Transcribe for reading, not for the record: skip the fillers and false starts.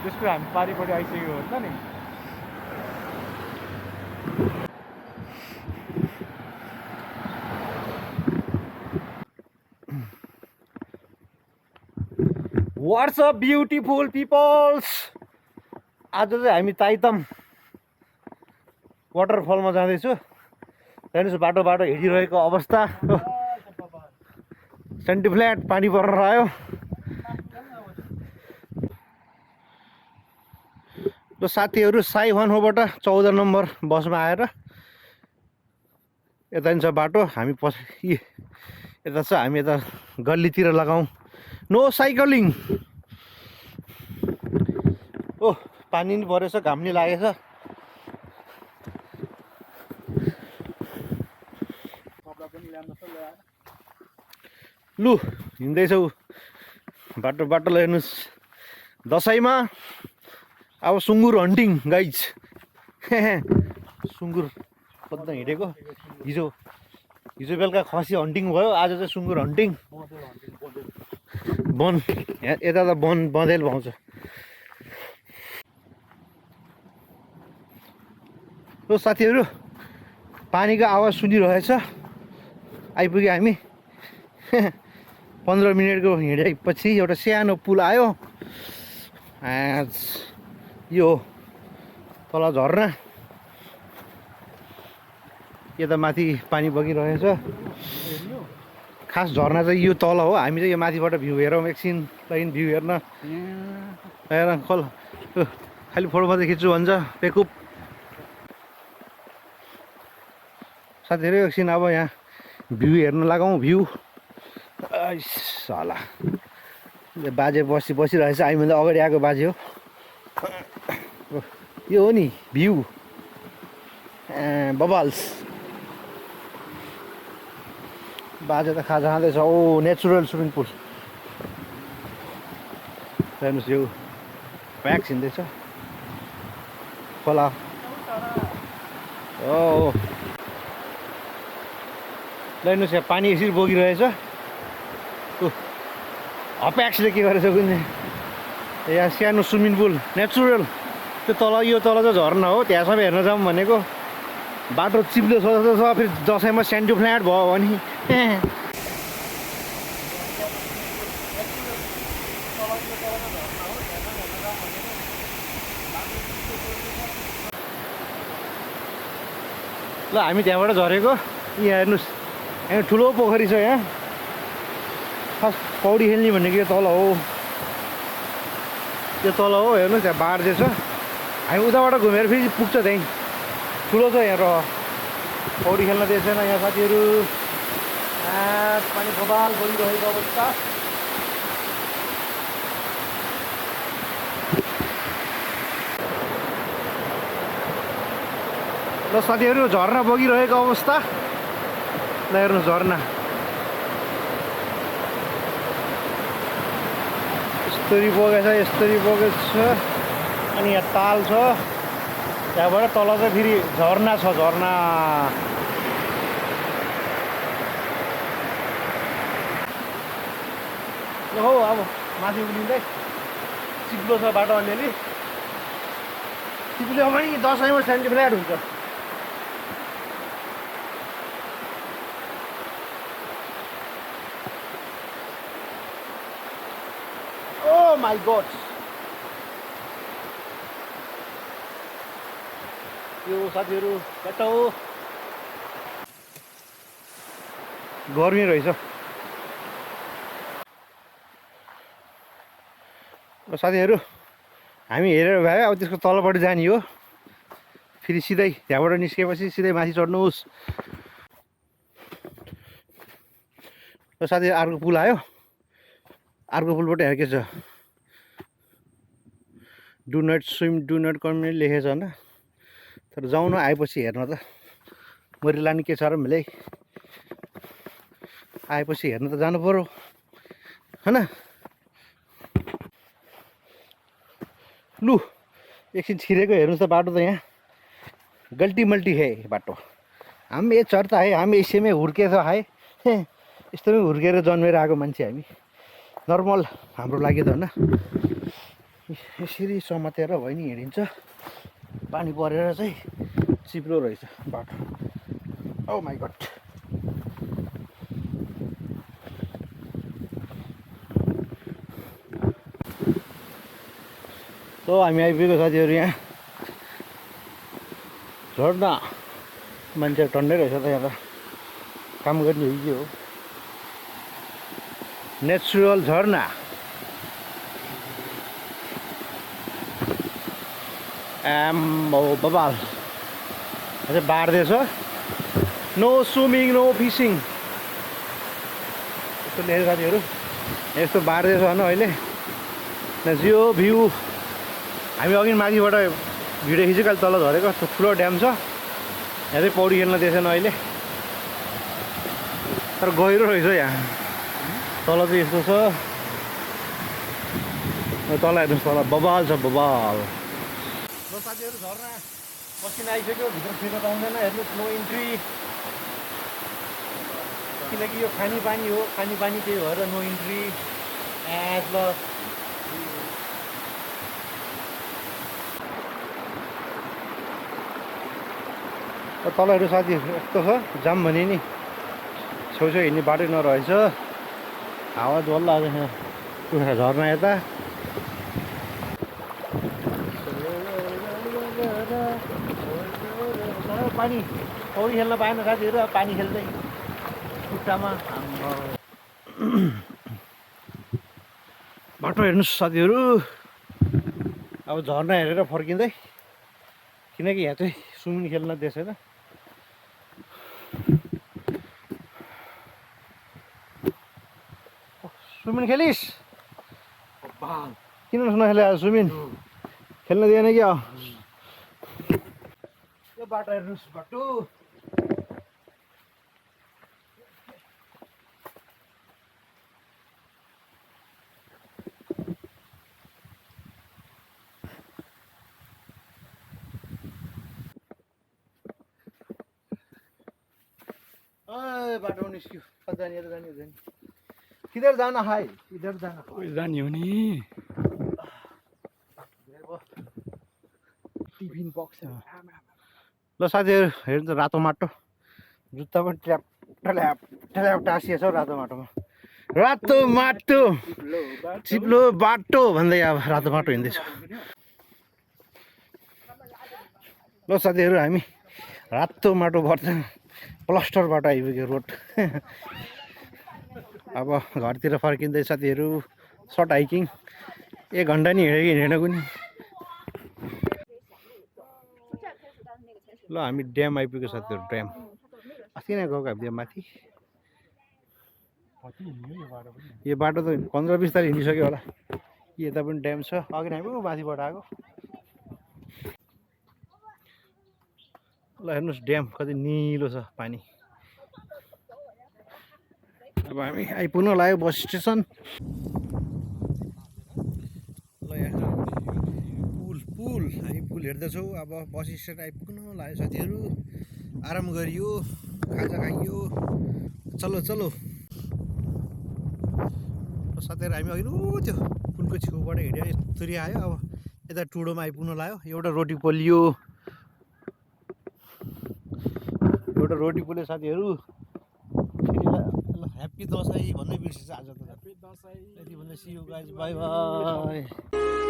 त्यसको हामी पारिपट्टि आइसकेको हुन्छ नि। What's up beautiful peoples? आज चाहिँ हामी ताइ ताम वाटरफलमा जाँदैछु। हेर्नुहोस् बाटो हिँडिरहेको अवस्था। सेन्टी फ्ल्याट पानी परेर आयो। र साथीहरू साई वानबाट 14 नम्बर बसमा आएर यता नि छ बाटो। हामी यता छ, हामी यता गल्लीतिर लगाउँ। No cycling. ओ पानी नि परेछ, घाम नि लागेछ। लु हिँड्दैछौ बाटो हेर्नुहोस्। दसैँमा अब सुँगुर हन्टिङ गाइज। सुँगुर खोज्न हिँडेको। हिजो बेलुका खसी हन्टिङ भयो, आज चाहिँ सुँगुर हन्टिङ। वन यता त बँदेल पाउँछ। ल साथीहरू पानीको आवाज सुनिरहेछ। आइपुग्यो हामी। 15 मिनटको हिँडेपछि एउटा सानो पुल आयो। यो तल झर्ना, यता माथि पानी बगिरहेछ। खास झर्ना चाहिँ यो तल हो। हामी चाहिँ यो माथिबाट भ्यू हेरौँ एकछिन लागि भ्यू हेर्न। खालि फोटो मात्रै खिच्छु भन्छ पेकुप। साथीहरू एकछिन अब यहाँ भ्यू हेर्न लगाउँ। भ्यू साला बाजे बसिरहेछ। हामीभन्दा अगाडि आएको बाजे हो। यो हो नि भ्यू। बबल्स बाजे त खाजा खाँदैछ। ओ नेचुरल स्विमिङ पुल। हेर्नुहोस् यो प्याक हिँड्दैछ खोला। ओ हेर्नुहोस् यहाँ पानी यसरी बगिरहेछ। हप्याक्सले के गरेछ कुनै यहाँ सानो स्विमिङ पुल नेचुरल। त्यो तल यो तल चाहिँ झर्ना हो। त्यहाँसम्म हेर्न जाउँ भनेको बाटो चिप्लो छ। फेरि दसैँमा सेन्टी फ्ल्याट भयो भने ल हामी त्यहाँबाट झरेको। यहाँ हेर्नुहोस् यहाँ ठुलो पोखरी छ। यहाँ खास पौडी खेल्ने भनेको यो तल हो। यो तल हो हेर्नुहोस् यहाँ बार चाहिँ छ। हामी उताबाट घुमेर फेरि पुग्छ त्यहीँ। ठुलो छ यहाँ। र पौडी खेल्न दिएछैन यहाँ साथीहरू। पानी बबाल बगिरहेको अवस्था। ल साथीहरू झर्ना बगिरहेको अवस्था। ल हेर्नुहोस् झर्ना यस्तरी बगेछ अनि यहाँ ताल छ। त्यहाँबाट तल चाहिँ फेरि झर्ना छ। झर्ना हो। अब माथि उलिँदै चिप्लो छ बाटो अलिअलि। चिप्लो पनि दसैँमा सेन्टी फ्ल्याट हुन्छ। Oh my God! यो साथीहरू बाटो गर्मी रहेछ। साथीहरू हामी हेरेर भए अब त्यसको तलबाट जाने हो। फेरि सिधै त्यहाँबाट निस्केपछि सिधै माथि चढ्नुहोस्। र साथीहरू अर्को पुल आयो। अर्को पुलबाट यहाँ के छ do not swim do not come लेखेको छ होइन। तर जाउँ न आएपछि हेर्न त। मरि लाने के छ र मिलै। आएपछि हेर्न त जानु पर्यो होइन। लु एकछिन छिरेको हेर्नुहोस् त बाटो त यहाँ गल्टी मल्टी है बाटो। हम ये चढ्ता है। हामी यसैमै हुर्केछ है। यस्तोमै हुर्केर जन्मेर आएको मान्छे हामी। नर्मल हाम्रो लागि त होइन। यसरी समातेर भयो नि हिँडिन्छ पानी परेर चाहिँ चिप्लो रहेछ बाटो ओ माई गड हामी आइपुगेको साथीहरू यहाँ झर्ना मान्छे टन्डै रहेछ त यहाँ त काम गर्ने हो कि हो नेचुरल झर्ना आम्बो बबाल अझै बार्दैछ नो स्विमिङ नो फिसिङ यस्तो लेखेको साथीहरू यस्तो बार्दैछ होइन अहिले जियो भ्यू हामी अघि माथिबाट भिडियो खिचेको तल झरेको ठुलो ड्याम छ यहाँ चाहिँ पौडी खेल्न दिएछन् अहिले तर गहिरो रहेछ यहाँ तल चाहिँ यस्तो छ तल हेर्नुहोस् तल बबाल छ बबाल ल साथीहरू झर्ना पसिना आइसक्यो भित्र छिर्न पाउँदैन हेर्नुहोस् नो इन्ट्री किनकि यो खानेपानी हो खानेपानी त्यही भएर नो इन्ट्री ल तलहरू साथी यस्तो छ जाम भने नि छेउछेउ हिँड्ने बाटो नरहेछ हावा डल्ला आज यहाँ झर्ना यता पानी पौडी खेल्न पाएन साथीहरू अब पानी खेल्दै खुट्टामा बाटो हेर्नुहोस् साथीहरू अब झर्ना हेरेर फर्किँदै किनकि यहाँ चाहिँ स्विमिङ खेल्न दिएछैन स्विमिङ खेलिस् किन नखेले स्विमिङ खेल्न दिएन क्या यो बाटो हेर्नुहोस् बाटो बाटो निस्क्यो जाने जाने जाने किधर जाना है इधर जाना जाने हो नि टिफिन बक्स ल साथीहरू हेर्नु त रातो माटो जुत्ता पनि ट्र्याप ट्र्याप ट्र्याप टाँसिएछ हौ रातो माटोमा रातो माटो चिप्लो बाटो भन्दै अब रातो माटो हिँड्दैछ ल साथीहरू हामी रातो माटो पर्छ प्लास्टरबाट आइपुग्यो रोड अब घरतिर फर्किँदै साथीहरू सर्ट हाइकिङ 1 घन्टा नि हिँडेको हिँडेको नि ल हामी ड्याम आइपुग्यो साथीहरू ड्याम अस्ति नै गएको हामी माथि यो बाटो त 15-20 तारिक हिँडिसक्यो होला यता पनि ड्याम छ अघि आइपुग्यो माथिबाट आएको ल हेर्नुहोस् ड्याम कति निलो छ पानी अब हामी आइपुग्नु लाग्यो बस स्टेसन ल यहाँ पुल हामी पुल हेर्दैछौँ अब बस स्ट्यान्ड आइपुग्नु लाग्यो साथीहरू आराम गरियो खाजा खाइयो चलो चलो साथीहरू हामी अघि त्यो पुलको छेउबाट हिँड्यो यस्तरी आयो अब यता टुडोमा आइपुग्नु लाग्यो एउटा रोटी पोलियो रोटी पोल्यो साथीहरू ह्याप्पी दसैँ भन्नै बिर्सिन्छ आज त ह्याप्पी दसैँ यति भन्दै see you guys bye by